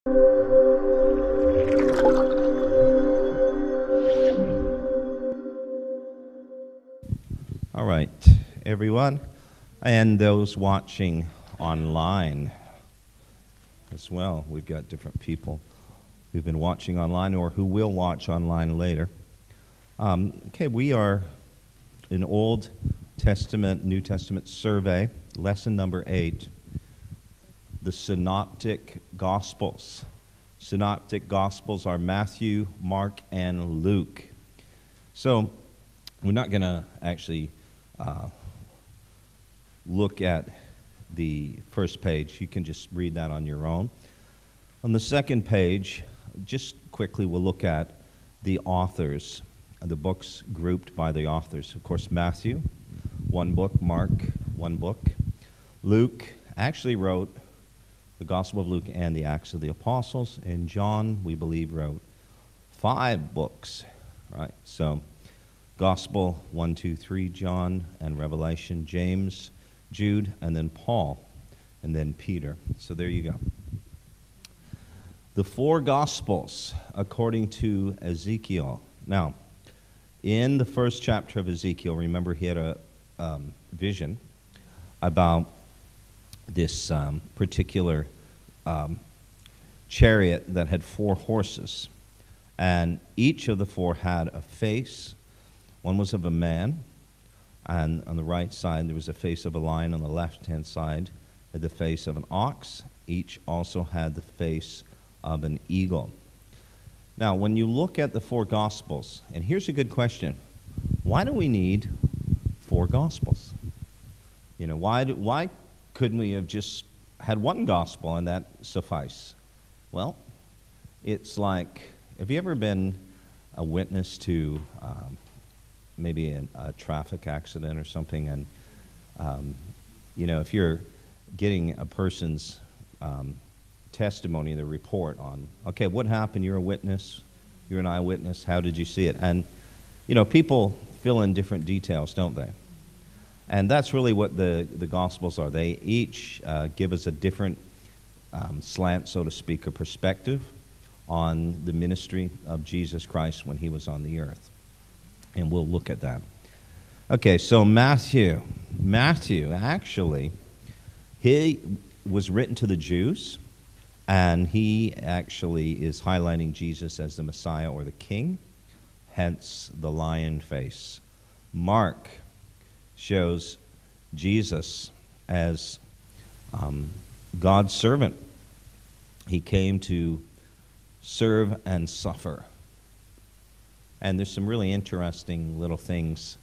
All right, everyone, and those watching online as well. We've got different people who've been watching online or who will watch online later. Okay, we are in Old Testament, New Testament survey, lesson number 8, the Synoptic Gospels. Synoptic Gospels are Matthew, Mark, and Luke. So we're not going to actually look at the first page. You can just read that on your own. On the second page, just quickly, we'll look at the authors, the books grouped by the authors. Of course, Matthew, one book. Mark, one book. Luke actually wrote the Gospel of Luke and the Acts of the Apostles. And John, we believe, wrote 5 books, right? So Gospel 1, 2, 3, John, and Revelation, James, Jude, and then Paul, and then Peter. So there you go. The 4 Gospels according to Ezekiel. Now, in the first chapter of Ezekiel, remember he had a vision about this particular chariot that had 4 horses, and each of the 4 had a face. One was of a man, and on the right side there was a face of a lion. On the left-hand side had the face of an ox. Each also had the face of an eagle. Now, when you look at the 4 Gospels, and here's a good question: why do we need 4 Gospels? You know, why couldn't we have just had one Gospel and that suffice? Well, it's like, have you ever been a witness to maybe a traffic accident or something, and you know, if you're getting a person's testimony, the report on, okay, what happened? You're a witness, you're an eyewitness, how did you see it? And you know, people fill in different details, don't they? And that's really what the Gospels are. They each give us a different slant, so to speak, a perspective on the ministry of Jesus Christ when he was on the earth. And we'll look at that. Okay, so Matthew actually, he was written to the Jews, and he actually is highlighting Jesus as the Messiah or the King, hence the lion face. Mark shows Jesus as God's servant. He came to serve and suffer. And there's some really interesting little things,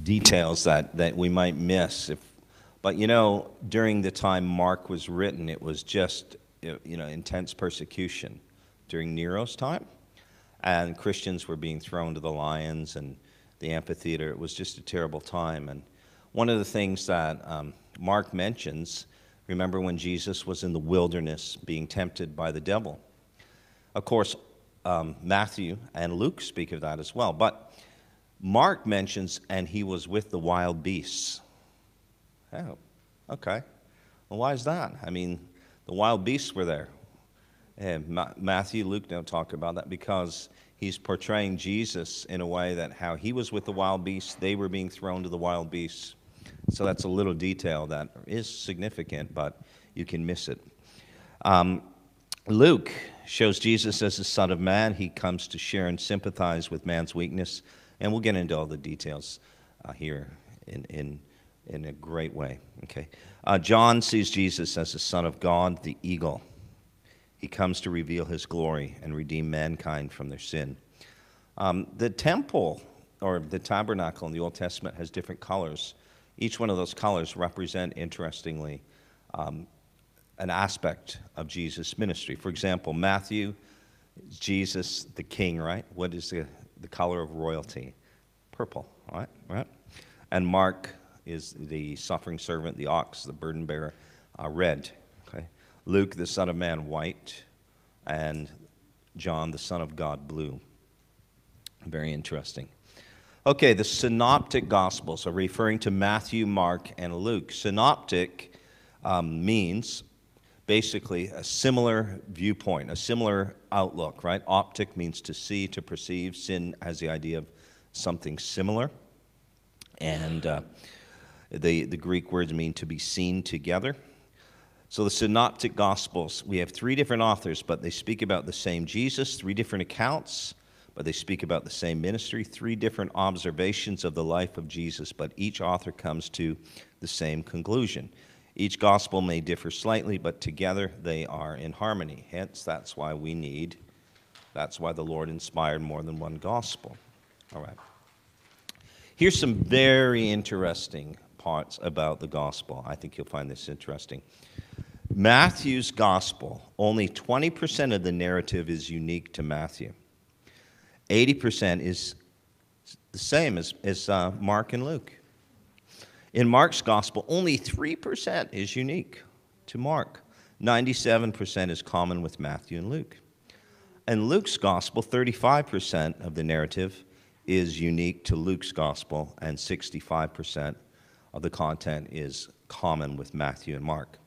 details that we might miss. But you know, during the time Mark was written, it was just, you know, intense persecution during Nero's time. And Christians were being thrown to the lions and the amphitheater. It was just a terrible time. And one of the things that Mark mentions, remember when Jesus was in the wilderness being tempted by the devil. Of course, Matthew and Luke speak of that as well. But Mark mentions, and he was with the wild beasts. Oh, okay. Well, why is that? I mean, the wild beasts were there. And Matthew, Luke don't talk about that because he's portraying Jesus in a way that how he was with the wild beasts, they were being thrown to the wild beasts. So that's a little detail that is significant, but you can miss it. Luke shows Jesus as the Son of Man. He comes to share and sympathize with man's weakness, and we'll get into all the details here in a great way. Okay. John sees Jesus as the Son of God, the eagle. He comes to reveal his glory and redeem mankind from their sin. The temple, or the tabernacle in the Old Testament, has different colors. Each one of those colors represent, interestingly, an aspect of Jesus' ministry. For example, Matthew, Jesus the King, right? What is the color of royalty? Purple, right? And Mark is the suffering servant, the ox, the burden bearer, red. Okay. Luke, the Son of Man, white, and John, the Son of God, blue. Very interesting. Okay, the Synoptic Gospels are referring to Matthew, Mark, and Luke. Synoptic means basically a similar viewpoint, a similar outlook, right? Optic means to see, to perceive. Syn has the idea of something similar. And the Greek words mean to be seen together. So the Synoptic Gospels, we have three different authors, but they speak about the same Jesus, three different accounts, but they speak about the same ministry, three different observations of the life of Jesus, but each author comes to the same conclusion. Each gospel may differ slightly, but together they are in harmony. Hence, that's why the Lord inspired more than one gospel. All right. Here's some very interesting parts about the gospel. I think you'll find this interesting. Matthew's gospel, only 20% of the narrative is unique to Matthew. 80% is the same as Mark and Luke. In Mark's gospel, only 3% is unique to Mark. 97% is common with Matthew and Luke. In Luke's gospel, 35% of the narrative is unique to Luke's gospel, and 65% of the content is common with Matthew and Mark.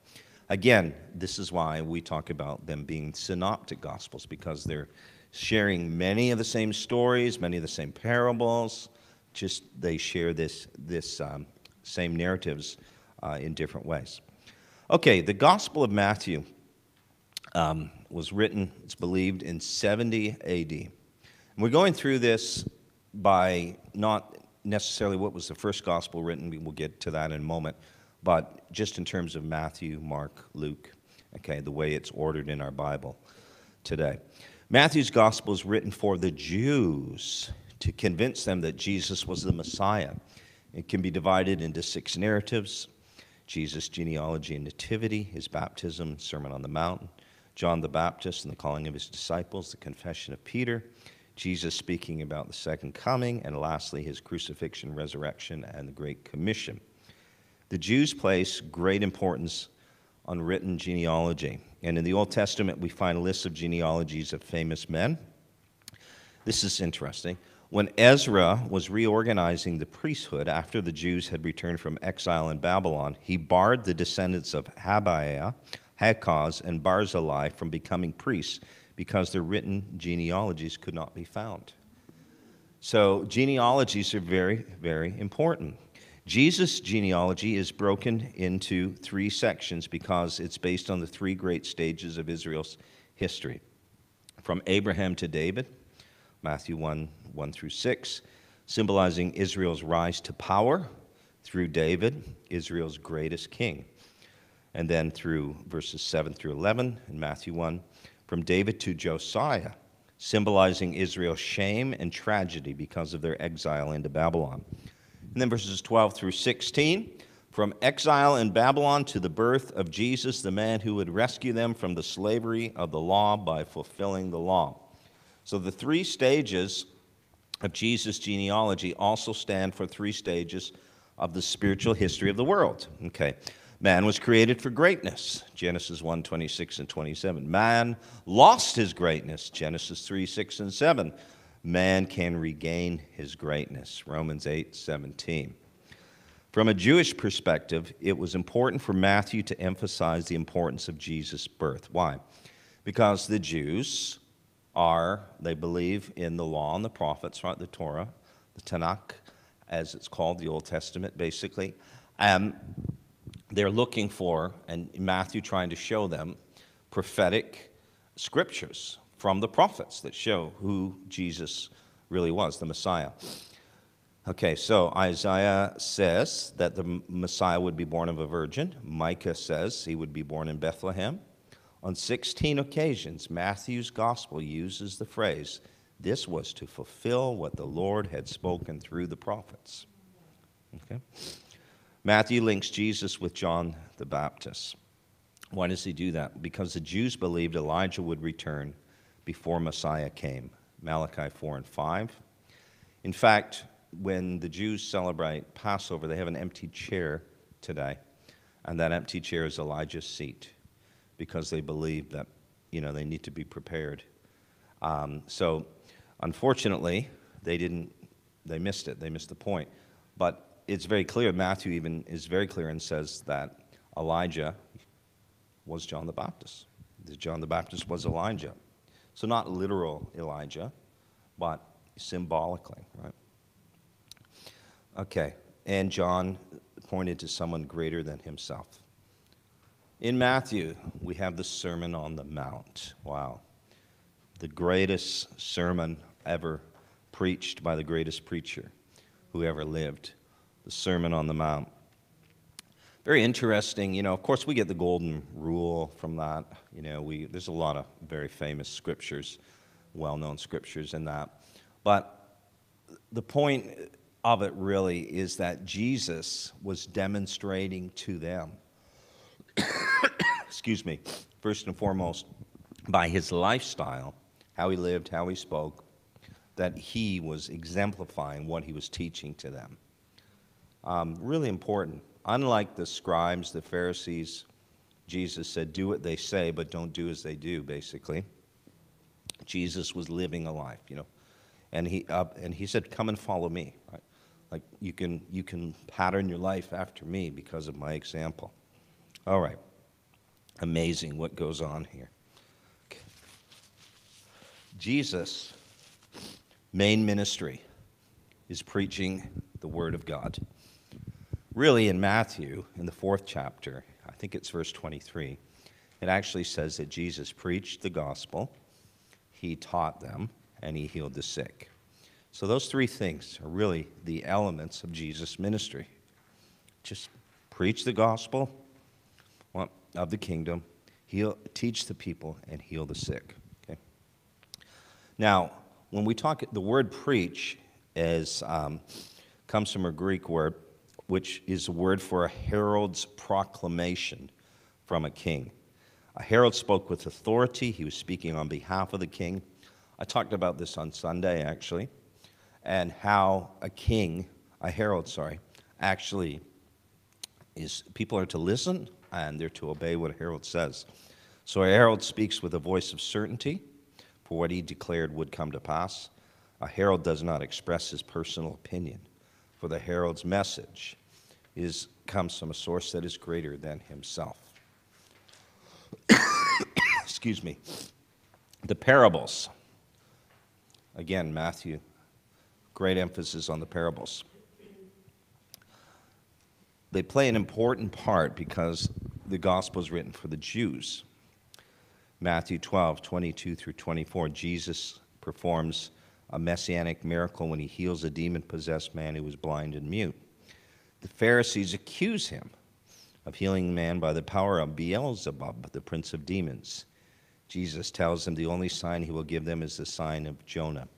Again, this is why we talk about them being synoptic gospels, because they're sharing many of the same stories, many of the same parables, just they share this same narratives in different ways. Okay, the Gospel of Matthew was written, it's believed, in 70 A.D. And we're going through this by not necessarily what was the first gospel written, we'll get to that in a moment, but just in terms of Matthew, Mark, Luke, okay, the way it's ordered in our Bible today. Matthew's gospel is written for the Jews to convince them that Jesus was the Messiah. It can be divided into 6 narratives: Jesus' genealogy and nativity, his baptism, Sermon on the Mount, John the Baptist and the calling of his disciples, the confession of Peter, Jesus speaking about the second coming, and lastly, his crucifixion, resurrection, and the Great Commission. The Jews place great importance on written genealogy. And in the Old Testament, we find lists of genealogies of famous men. This is interesting. When Ezra was reorganizing the priesthood after the Jews had returned from exile in Babylon, he barred the descendants of Habiah, Hakaz, and Barzillai from becoming priests because their written genealogies could not be found. So genealogies are very, very important. Jesus' genealogy is broken into 3 sections because it's based on the 3 great stages of Israel's history. From Abraham to David, Matthew 1 through 6, symbolizing Israel's rise to power, through David, Israel's greatest king. And then through verses 7 through 11 in Matthew 1, from David to Josiah, symbolizing Israel's shame and tragedy because of their exile into Babylon. And then verses 12 through 16, from exile in Babylon to the birth of Jesus, the man who would rescue them from the slavery of the law by fulfilling the law. So the 3 stages of Jesus' genealogy also stand for 3 stages of the spiritual history of the world. Okay, man was created for greatness, Genesis 1, 26 and 27. Man lost his greatness, Genesis 3, 6 and 7. Man can regain his greatness, Romans 8, 17. From a Jewish perspective, it was important for Matthew to emphasize the importance of Jesus' birth. Why? Because the Jews they believe in the law and the prophets, right? The Torah, the Tanakh, as it's called, the Old Testament, basically. They're looking for, and Matthew trying to show them, prophetic scriptures from the prophets that show who Jesus really was, the Messiah. Okay, so Isaiah says that the Messiah would be born of a virgin. Micah says he would be born in Bethlehem. On 16 occasions, Matthew's gospel uses the phrase, "This was to fulfill what the Lord had spoken through the prophets." Okay? Matthew links Jesus with John the Baptist. Why does he do that? Because the Jews believed Elijah would return before Messiah came. Malachi 4 and 5. In fact, when the Jews celebrate Passover, they have an empty chair today, and that empty chair is Elijah's seat, because they believe that, they need to be prepared. So, unfortunately, they missed it. They missed the point. But it's very clear, Matthew even is very clear and says that Elijah was John the Baptist. John the Baptist was Elijah. So not literal Elijah, but symbolically, right? Okay, and John pointed to someone greater than himself. In Matthew, we have the Sermon on the Mount. Wow. The greatest sermon ever preached by the greatest preacher who ever lived. The Sermon on the Mount. Very interesting. Of course, we get the golden rule from that. There's a lot of very famous scriptures, well-known scriptures in that. But the point of it really is that Jesus was demonstrating to them, excuse me, first and foremost, by his lifestyle, how he lived, how he spoke, that he was exemplifying what he was teaching to them. Really important. Unlike the scribes, the Pharisees, Jesus said, do what they say, but don't do as they do, basically. Jesus was living a life, and he said, come and follow me. Right? Like you can pattern your life after me because of my example. All right. Amazing what goes on here. Okay. Jesus' main ministry is preaching the Word of God. Really, in Matthew, in the 4th chapter, I think it's verse 23, it actually says that Jesus preached the gospel, he taught them, and he healed the sick. So those three things are really the elements of Jesus' ministry. Just preach the gospel of the kingdom, teach the people, and heal the sick. Okay. Now, when we talk, the word preach comes from a Greek word, which is a word for a herald's proclamation from a king. A herald spoke with authority. He was speaking on behalf of the king. I talked about this on Sunday, actually, and how a herald, actually is, people are to listen and they're to obey what a herald says. So a herald speaks with a voice of certainty for what he declared would come to pass. A herald does not express his personal opinion, for the herald's message comes from a source that is greater than himself. Excuse me. The parables. Again, Matthew, great emphasis on the parables. They play an important part because the gospel is written for the Jews. Matthew 12, 22 through 24, Jesus performs a messianic miracle when he heals a demon-possessed man who was blind and mute. The Pharisees accuse him of healing the man by the power of Beelzebub, the prince of demons. Jesus tells them the only sign he will give them is the sign of Jonah.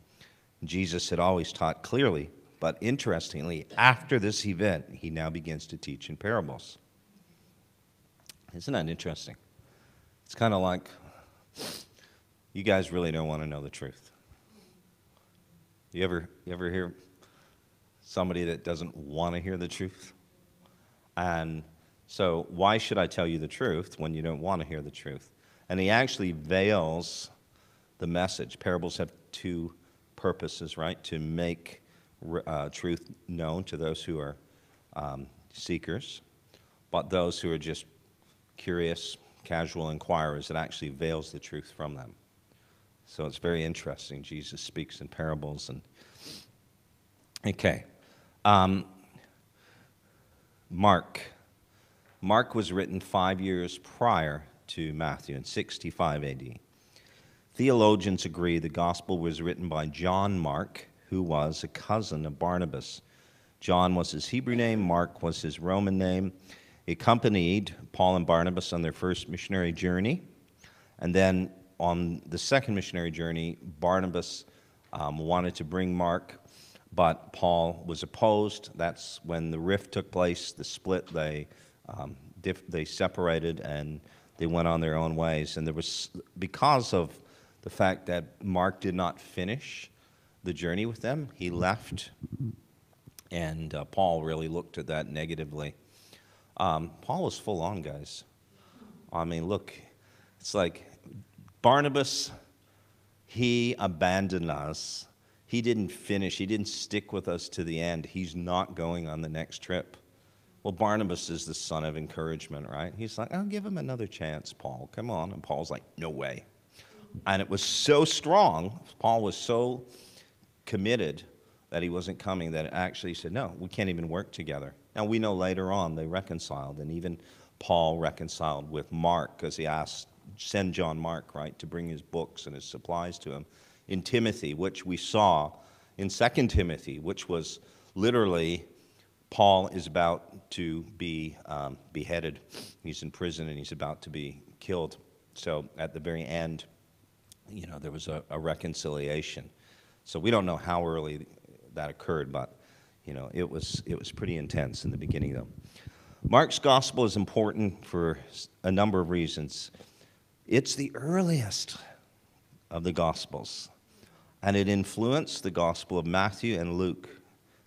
Jesus had always taught clearly, but interestingly, after this event, he now begins to teach in parables. Isn't that interesting? It's kind of like, you guys really don't want to know the truth. You ever hear somebody that doesn't want to hear the truth? And so why should I tell you the truth when you don't want to hear the truth? And he actually veils the message. Parables have two purposes, right? To make truth known to those who are seekers, but those who are just curious, casual inquirers, it actually veils the truth from them. So it's very interesting. Jesus speaks in parables. Okay. Mark. Mark was written 5 years prior to Matthew in 65 AD. Theologians agree the gospel was written by John Mark, who was a cousin of Barnabas. John was his Hebrew name, Mark was his Roman name. He accompanied Paul and Barnabas on their first missionary journey. And then on the second missionary journey, Barnabas wanted to bring Mark, but Paul was opposed. That's when the rift took place, the split. They separated and they went on their own ways. And there was, because of the fact that Mark did not finish the journey with them, he left, and Paul really looked at that negatively. Paul was full on, guys. I mean, look, it's like Barnabas, he abandoned us. He didn't finish. He didn't stick with us to the end. He's not going on the next trip. Well, Barnabas is the son of encouragement, right? He's like, "I'll give him another chance, Paul. Come on." And Paul's like, "No way." And it was so strong, Paul was so committed that he wasn't coming, that it actually said, "No, we can't even work together." And we know later on they reconciled, and even Paul reconciled with Mark because he asked, send John Mark, right, to bring his books and his supplies to him. In Timothy, which we saw in 2 Timothy, which was literally Paul is about to be beheaded. He's in prison and he's about to be killed. So at the very end, there was a reconciliation. So we don't know how early that occurred, but it was pretty intense in the beginning, though. Mark's gospel is important for a number of reasons. It's the earliest of the gospels, and it influenced the gospel of Matthew and Luke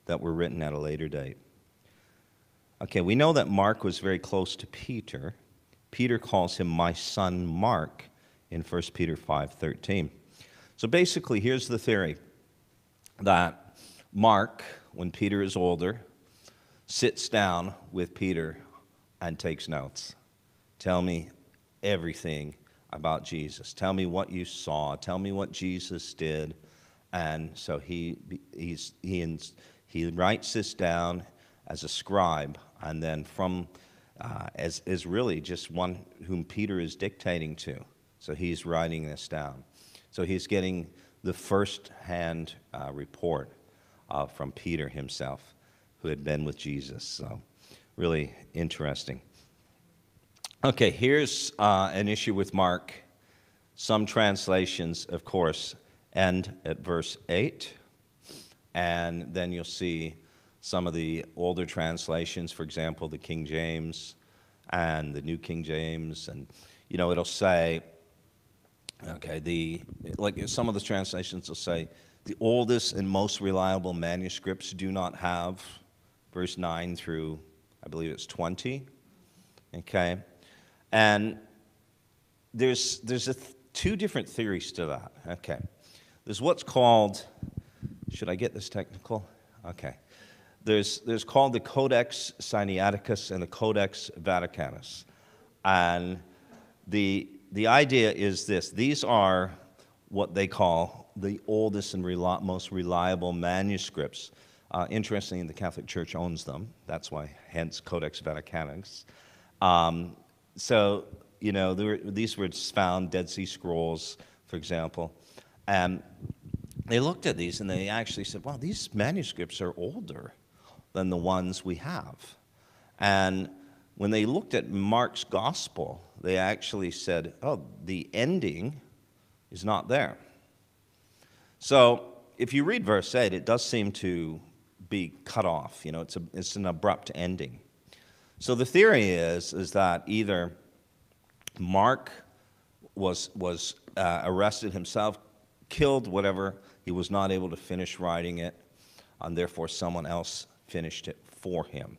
that were written at a later date. Okay, we know that Mark was very close to Peter. Peter calls him my son Mark in 1 Peter 5:13. So basically, here's the theory, that Mark, when Peter is older, sits down with Peter and takes notes. Tell me everything about Jesus. Tell me what you saw. Tell me what Jesus did. And so he writes this down as a scribe, and then as really just one whom Peter is dictating to. So he's writing this down. So he's getting the first-hand report from Peter himself, who had been with Jesus. So really interesting. Okay, here's an issue with Mark. Some translations, of course, end at verse 8. And then you'll see some of the older translations, for example, the King James and the New King James. And, it'll say, like some of the translations will say, the oldest and most reliable manuscripts do not have verse 9 through, I believe it's 20. Okay? And there's two different theories to that. Okay. There's what's called, should I get this technical? Okay. There's called the Codex Sinaiticus and the Codex Vaticanus. And the idea is this. These are what they call the oldest and most reliable manuscripts. Interestingly, the Catholic Church owns them. That's why, hence, Codex Vaticanus. These were found, Dead Sea Scrolls, for example. And they looked at these and they actually said, wow, these manuscripts are older than the ones we have. And when they looked at Mark's gospel, they actually said, oh, the ending is not there. So if you read verse 8, it does seem to be cut off. It's an abrupt ending. So the theory is that either Mark was arrested himself, killed, whatever, he was not able to finish writing it, and therefore someone else finished it for him.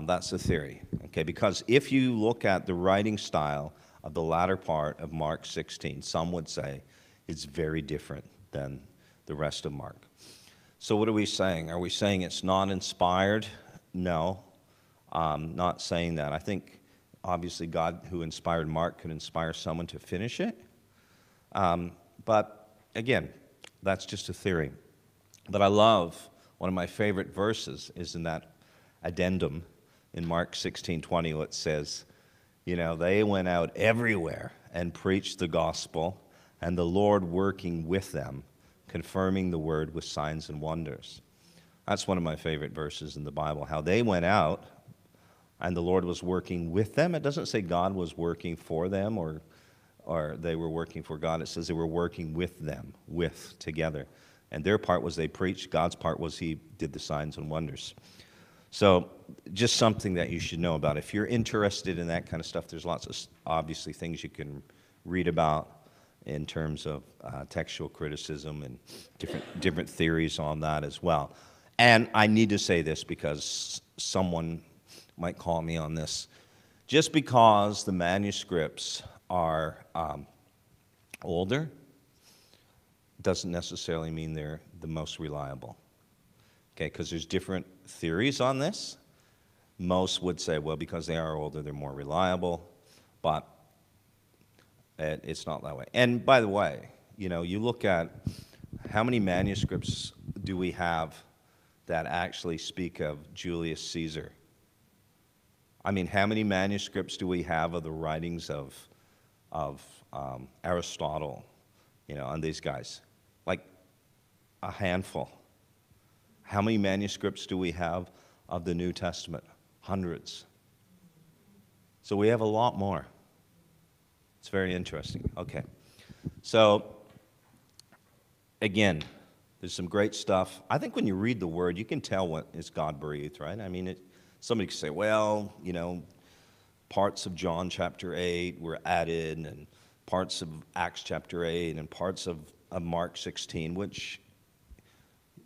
That's the theory, okay? Because if you look at the writing style of the latter part of Mark 16, some would say it's very different than the rest of Mark. So what are we saying? Are we saying it's not inspired? No, not saying that. I think, obviously, God who inspired Mark could inspire someone to finish it. But, again, that's just a theory. But I love, one of my favorite verses is in that addendum in Mark 16:20, where it says, they went out everywhere and preached the gospel, and the Lord working with them, confirming the word with signs and wonders. That's one of my favorite verses in the Bible, how they went out and the Lord was working with them. It doesn't say God was working for them or they were working for God. It says they were working with them, together. And their part was they preached. God's part was he did the signs and wonders. So just something that you should know about. If you're interested in that kind of stuff, there's lots of, obviously, things you can read about in terms of textual criticism and different theories on that as well. And I need to say this because someone might call me on this. Just because the manuscripts are older doesn't necessarily mean they're the most reliable. Okay, because there's different theories on this. Most would say, well, because they are older, they're more reliable, but it's not that way. And by the way, you look at how many manuscripts do we have that actually speak of Julius Caesar? I mean, how many manuscripts do we have of the writings of Aristotle, and these guys? Like a handful. How many manuscripts do we have of the New Testament? Hundreds. So we have a lot more. It's very interesting. Okay. So, again, there's some great stuff. I think when you read the Word, you can tell what is God-breathed, right? I mean, somebody could say, well, parts of John chapter 8 were added, and parts of Acts chapter 8, and parts of Mark 16, which,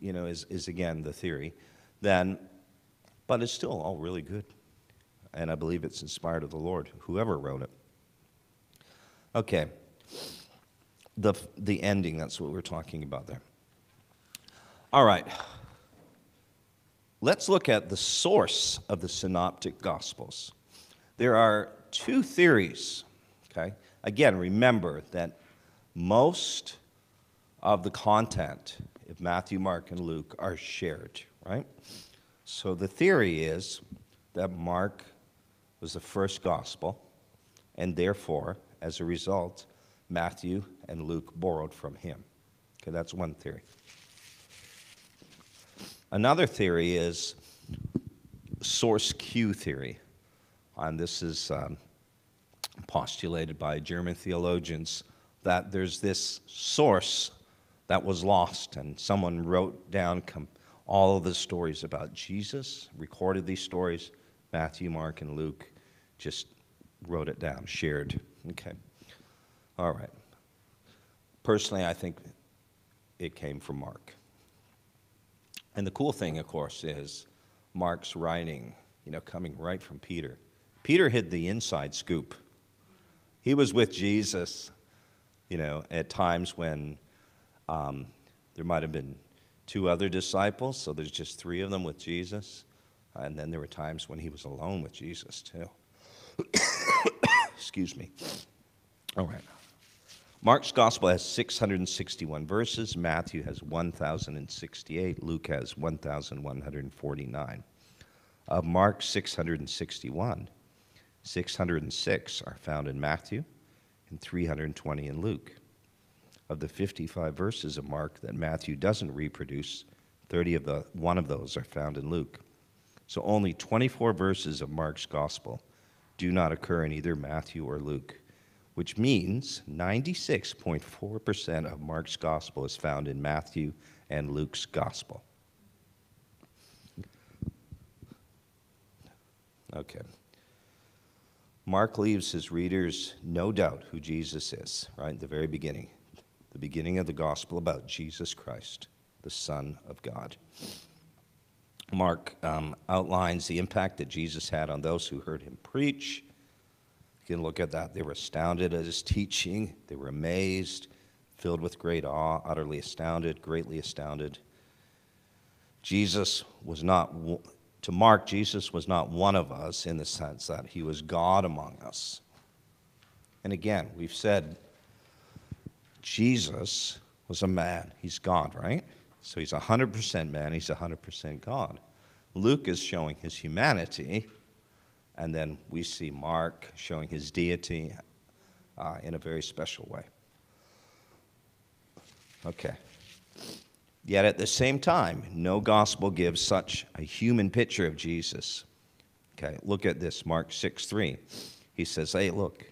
is again the theory. But it's still all really good. And I believe it's inspired of the Lord, whoever wrote it. Okay. The ending, that's what we're talking about there. All right. Let's look at the source of the Synoptic Gospels. There are two theories, okay? Again, remember that most of the content of Matthew, Mark, and Luke are shared, right? So the theory is that Mark was the first gospel, and therefore, as a result, Matthew and Luke borrowed from him. Okay, that's one theory. Another theory is source Q theory, and this is postulated by German theologians, that there's this source that was lost, and someone wrote down all of the stories about Jesus, recorded these stories. Matthew, Mark, and Luke just wrote it down, shared. Okay. All right. Personally, I think it came from Mark. And the cool thing, of course, is Mark's writing, coming right from Peter. Peter hid the inside scoop. He was with Jesus, at times when there might have been 2 other disciples, so there's just 3 of them with Jesus. And then there were times when he was alone with Jesus, too. Excuse me. All right. Mark's gospel has 661 verses. Matthew has 1,068. Luke has 1,149. Of Mark's 661, 606 are found in Matthew and 320 in Luke. Of the 55 verses of Mark that Matthew doesn't reproduce, 31 of those are found in Luke. So only 24 verses of Mark's gospel do not occur in either Matthew or Luke, which means 96.4% of Mark's gospel is found in Matthew and Luke's gospel. Okay. Mark leaves his readers no doubt who Jesus is, right at the very beginning. The beginning of the gospel about Jesus Christ, the Son of God. Mark outlines the impact that Jesus had on those who heard him preach. You can look at that. They were astounded at his teaching. They were amazed, filled with great awe, utterly astounded, greatly astounded. To Mark, Jesus was not one of us in the sense that he was God among us. And again, we've said Jesus was a man. He's God, right? So he's 100% man. He's 100% God. Luke is showing his humanity, and then we see Mark showing his deity in a very special way. Okay. Yet at the same time, no gospel gives such a human picture of Jesus. Okay, look at this, Mark 6:3. He says, hey, look,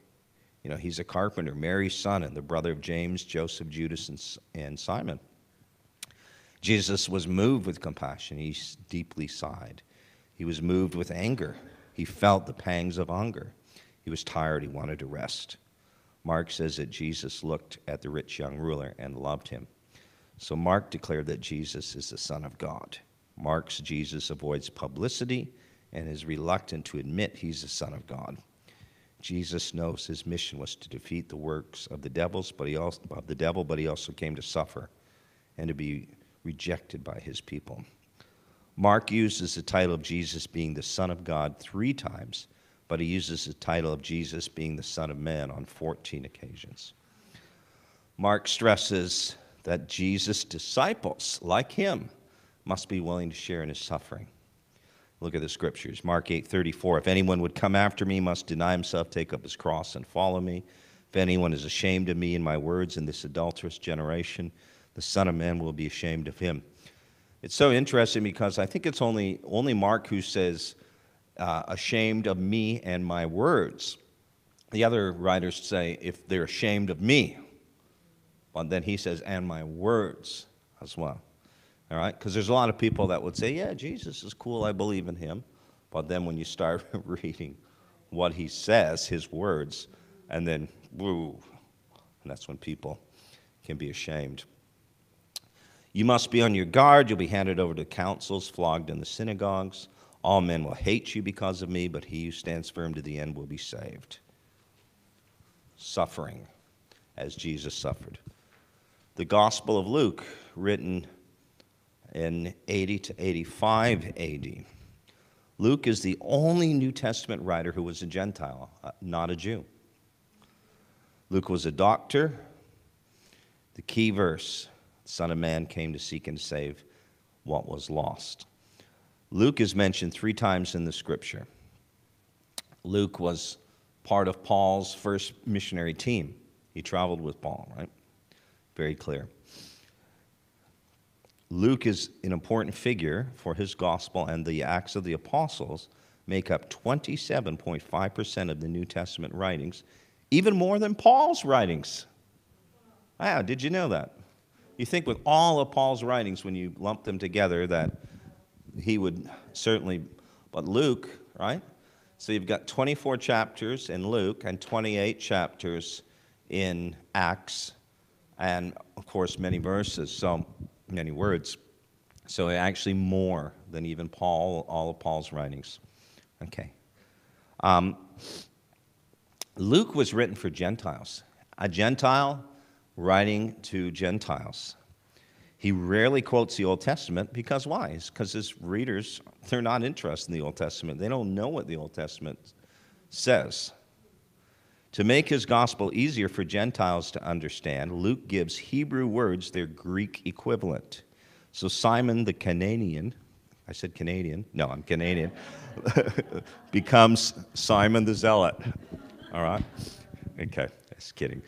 he's a carpenter, Mary's son, and the brother of James, Joseph, Judas, and Simon. Jesus was moved with compassion. He deeply sighed. He was moved with anger. He felt the pangs of hunger. He was tired. He wanted to rest. Mark says that Jesus looked at the rich young ruler and loved him. So Mark declared that Jesus is the Son of God. Mark's Jesus avoids publicity and is reluctant to admit he's the Son of God. Jesus knows his mission was to defeat the works of the devil, but he also came to suffer and to be rejected by his people. Mark uses the title of Jesus being the Son of God 3 times, but he uses the title of Jesus being the Son of Man on 14 occasions. Mark stresses that Jesus' disciples, like him, must be willing to share in his suffering. Look at the scriptures. Mark 8:34, if anyone would come after me, must deny himself, take up his cross, and follow me. If anyone is ashamed of me and my words in this adulterous generation, the Son of Man will be ashamed of him. It's so interesting because I think it's only Mark who says, ashamed of me and my words. The other writers say, if they're ashamed of me. But then he says, and my words as well. All right? Because there's a lot of people that would say, yeah, Jesus is cool, I believe in him. But then when you start reading what he says, his words, and then, woo, and that's when people can be ashamed. You must be on your guard. You'll be handed over to councils, flogged in the synagogues. All men will hate you because of me, but he who stands firm to the end will be saved. Suffering, as Jesus suffered. The Gospel of Luke, written in 80 to 85 AD. Luke is the only New Testament writer who was a Gentile, not a Jew. Luke was a doctor. The key verse, the Son of Man came to seek and save what was lost. Luke is mentioned 3 times in the Scripture. Luke was part of Paul's first missionary team. He traveled with Paul, right? Very clear. Luke is an important figure for his gospel, and the Acts of the Apostles make up 27.5% of the New Testament writings, even more than Paul's writings. Wow, did you know that? You think with all of Paul's writings, when you lump them together, that he would certainly, but Luke, right? So you've got 24 chapters in Luke and 28 chapters in Acts, and of course many verses, so many words. So actually more than even Paul, all of Paul's writings. Okay. Luke was written for Gentiles. A Gentile writing to Gentiles. He rarely quotes the Old Testament because why? It's because his readers, they're not interested in the Old Testament. They don't know what the Old Testament says. To make his gospel easier for Gentiles to understand, Luke gives Hebrew words their Greek equivalent. So Simon the Canadian, I said Canadian, no, I'm Canadian, becomes Simon the Zealot. All right? Okay, just kidding.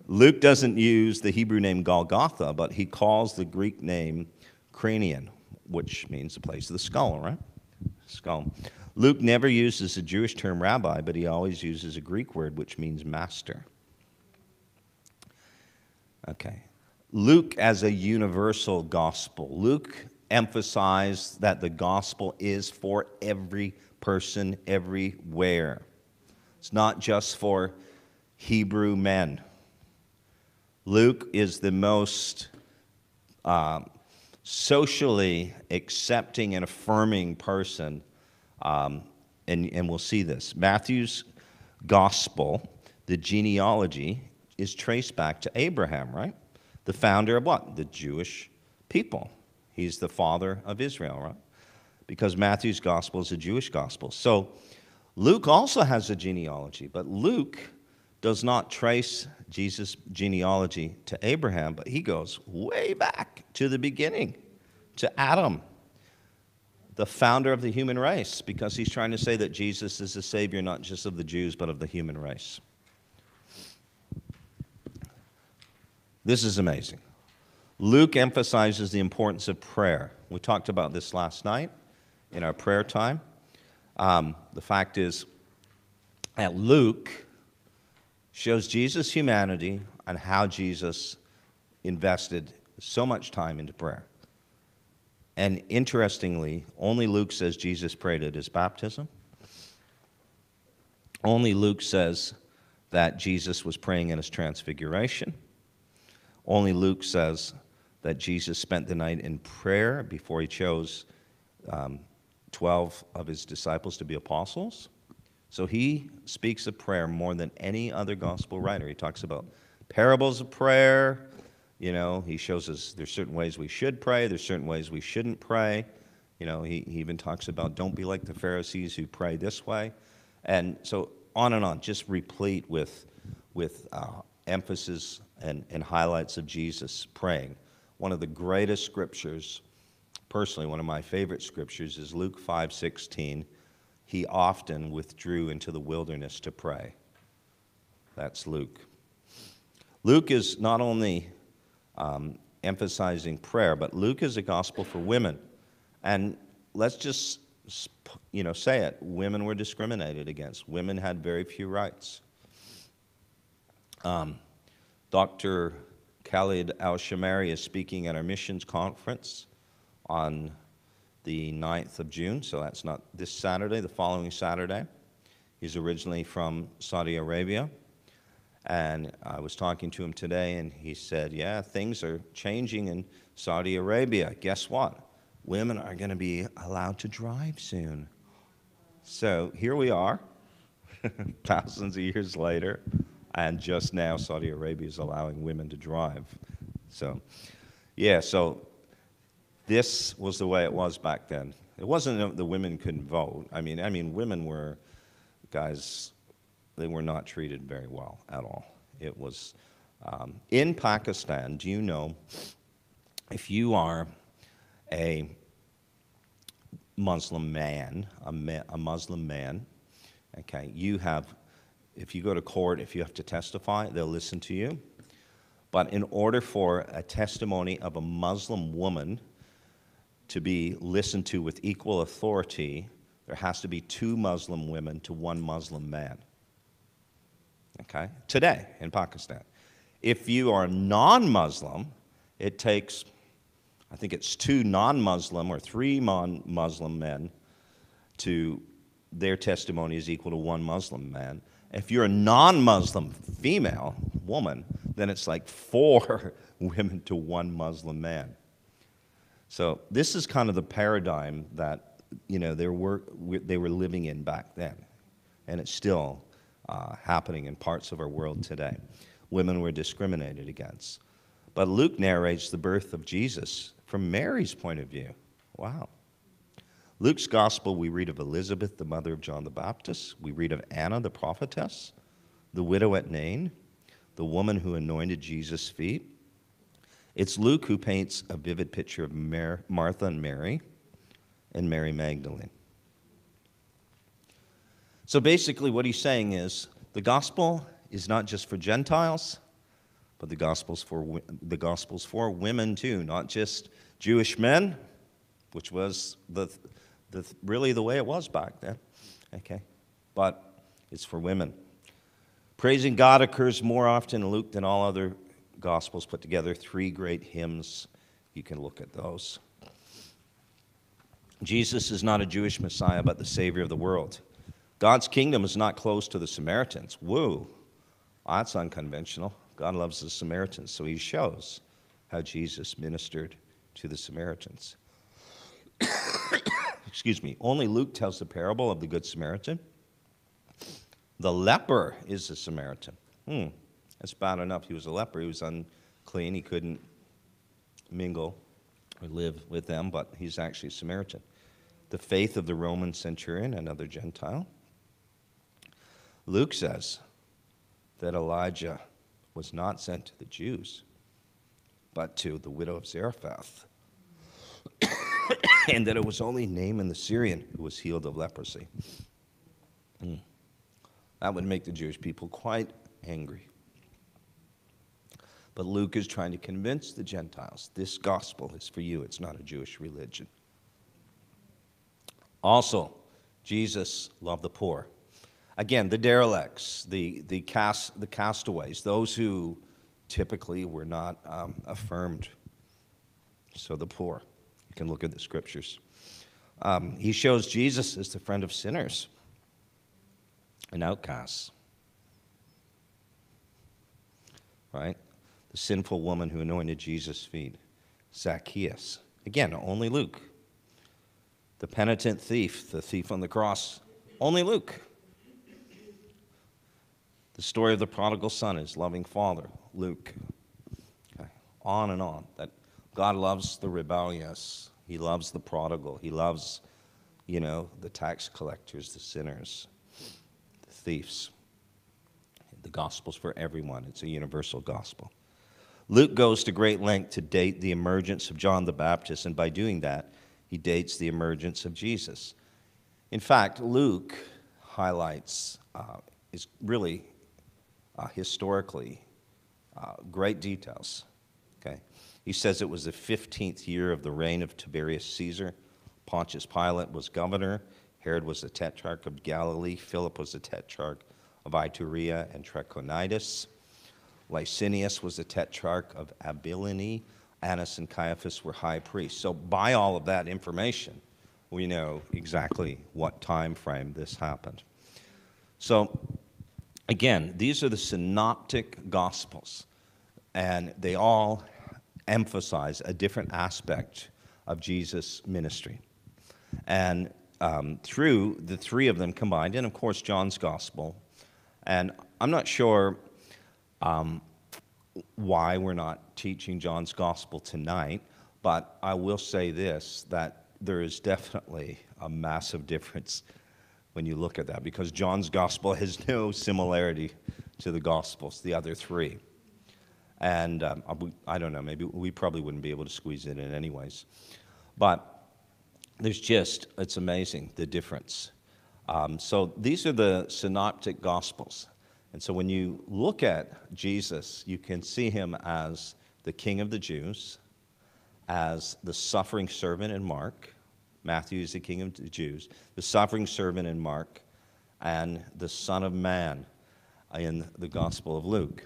Luke doesn't use the Hebrew name Golgotha, but he calls the Greek name Cranion, which means the place of the skull, right? Skull. Luke never uses the Jewish term rabbi, but he always uses a Greek word which means master. Okay. Luke as a universal gospel. Luke emphasized that the gospel is for every person, everywhere. It's not just for Hebrew men. Luke is the most socially accepting and affirming person, and we'll see this. Matthew's gospel, the genealogy, is traced back to Abraham, right? The founder of what? The Jewish people. He's the father of Israel, right? Because Matthew's gospel is a Jewish gospel. So Luke also has a genealogy, but Luke does not trace Jesus' genealogy to Abraham, but he goes way back to the beginning, to Adam, the founder of the human race, because he's trying to say that Jesus is the Savior not just of the Jews, but of the human race. This is amazing. Luke emphasizes the importance of prayer. We talked about this last night in our prayer time. The fact is that Luke shows Jesus' humanity and how Jesus invested so much time into prayer. And interestingly, only Luke says Jesus prayed at his baptism. Only Luke says that Jesus was praying in his transfiguration. Only Luke says that Jesus spent the night in prayer before he chose 12 of his disciples to be apostles. So he speaks of prayer more than any other gospel writer. He talks about parables of prayer, You know, he shows us there's certain ways we should pray, there's certain ways we shouldn't pray. You know, he even talks about don't be like the Pharisees who pray this way. And so on and on, just replete with emphasis and highlights of Jesus praying. One of the greatest scriptures, personally, one of my favorite scriptures is Luke 5:16. He often withdrew into the wilderness to pray. That's Luke. Luke is not only emphasizing prayer, but Luke is a gospel for women. And let's just, say it. Women were discriminated against. Women had very few rights. Dr. Khalid Al-Shamari is speaking at our missions conference on the 9th of June, so that's not this Saturday, the following Saturday. He's originally from Saudi Arabia, and I was talking to him today, and he said, yeah, things are changing in Saudi Arabia. Guess what? Women are going to be allowed to drive soon. So here we are, thousands of years later, and just now Saudi Arabia is allowing women to drive. So, yeah, so this was the way it was back then. It wasn't that the women couldn't vote. I mean, women were, guys, they were not treated very well at all. It was, in Pakistan, do you know, if you are a Muslim man, a Muslim man, okay, you have, if you go to court, if you have to testify, they'll listen to you. But in order for a testimony of a Muslim woman to be listened to with equal authority, there has to be 2 Muslim women to 1 Muslim man. Okay? Today in Pakistan. If you are non-Muslim, it takes, I think it's 2 non-Muslim or 3 non-Muslim men to, their testimony is equal to 1 Muslim man. If you're a non-Muslim female woman, then it's like 4 women to 1 Muslim man. So this is kind of the paradigm that, they were living in back then, and it's still happening in parts of our world today. Women were discriminated against. But Luke narrates the birth of Jesus from Mary's point of view. Wow. Luke's gospel, we read of Elizabeth, the mother of John the Baptist. We read of Anna, the prophetess, the widow at Nain, the woman who anointed Jesus' feet. It's Luke who paints a vivid picture of Martha and Mary Magdalene. So basically what he's saying is the gospel is not just for Gentiles, but the gospel's for women too, not just Jewish men, which was really the way it was back then, okay? But it's for women. Praising God occurs more often in Luke than all other Gospels put together. 3 great hymns, you can look at those. Jesus is not a Jewish Messiah, but the Savior of the world. God's kingdom is not closed to the Samaritans. Woo, that's unconventional. God loves the Samaritans, so he shows how Jesus ministered to the Samaritans. Excuse me. Only Luke tells the parable of the Good Samaritan. The leper is a Samaritan. That's bad enough. He was a leper. He was unclean. He couldn't mingle or live with them, but he's actually a Samaritan. The faith of the Roman centurion, another Gentile. Luke says that Elijah was not sent to the Jews, but to the widow of Zarephath, and that it was only Naaman the Syrian who was healed of leprosy. That would make the Jewish people quite angry. But Luke is trying to convince the Gentiles, this gospel is for you. It's not a Jewish religion. Also, Jesus loved the poor. Again, the derelicts, the castaways, those who typically were not affirmed. So the poor. You can look at the scriptures. He shows Jesus as the friend of sinners and outcasts. Right? The sinful woman who anointed Jesus' feet. Zacchaeus. Again, only Luke. The penitent thief, the thief on the cross. Only Luke. The story of the prodigal son, his loving father. Luke. Okay. on and on, that God loves the rebellious. He loves the prodigal. He loves, the tax collectors, the sinners, the thieves. The gospel's for everyone. It's a universal gospel. Luke goes to great length to date the emergence of John the Baptist, and by doing that, he dates the emergence of Jesus. In fact, Luke highlights, is really historically great details. Okay, he says it was the 15th year of the reign of Tiberius Caesar. Pontius Pilate was governor. Herod was the tetrarch of Galilee. Philip was the tetrarch of Iturea and Trachonitis. Licinius was the tetrarch of Abilene. Annas and Caiaphas were high priests. So by all of that information, we know exactly what time frame this happened. So again, these are the synoptic gospels, and they all emphasize a different aspect of Jesus' ministry. And through the three of them combined, and of course John's gospel, and I'm not sure why we're not teaching John's gospel tonight, but I will say this, that there is definitely a massive difference when you look at that, because John's gospel has no similarity to the gospels, the other three. And I don't know, maybe we probably wouldn't be able to squeeze it in anyways. But it's amazing, the difference. So these are the synoptic gospels. And so when you look at Jesus, you can see him as the King of the Jews, as the suffering servant in Mark. Matthew is the King of the Jews, the suffering servant in Mark, and the Son of Man in the Gospel of Luke.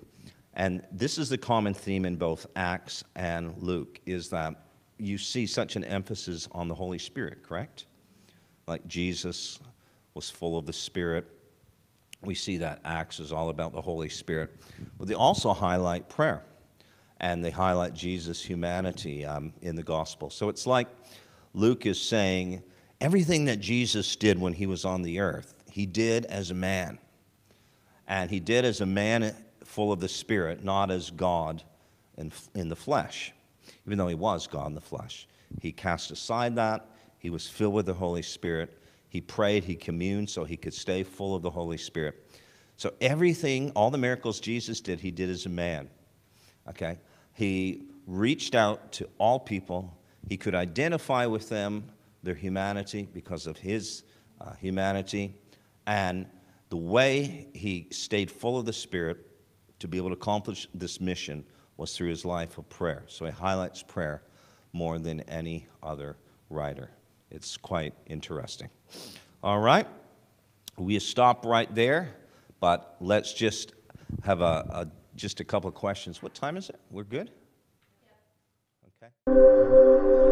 And this is the common theme in both Acts and Luke, is that you see such an emphasis on the Holy Spirit, correct? Like Jesus was full of the Spirit. We see that Acts is all about the Holy Spirit. But they also highlight prayer, and they highlight Jesus' humanity in the gospel. So it's like Luke is saying everything that Jesus did when he was on the earth, he did as a man. And he did as a man full of the Spirit, not as God in the flesh, even though he was God in the flesh. He cast aside that. He was filled with the Holy Spirit. He prayed, he communed so he could stay full of the Holy Spirit. So everything, all the miracles Jesus did, he did as a man. Okay? He reached out to all people. He could identify with them, their humanity, because of his humanity. And the way he stayed full of the Spirit to be able to accomplish this mission was through his life of prayer. So he highlights prayer more than any other writer. It's quite interesting. All right, we stop right there, but let's just have just a couple of questions. What time is it? We're good? Yeah. Okay.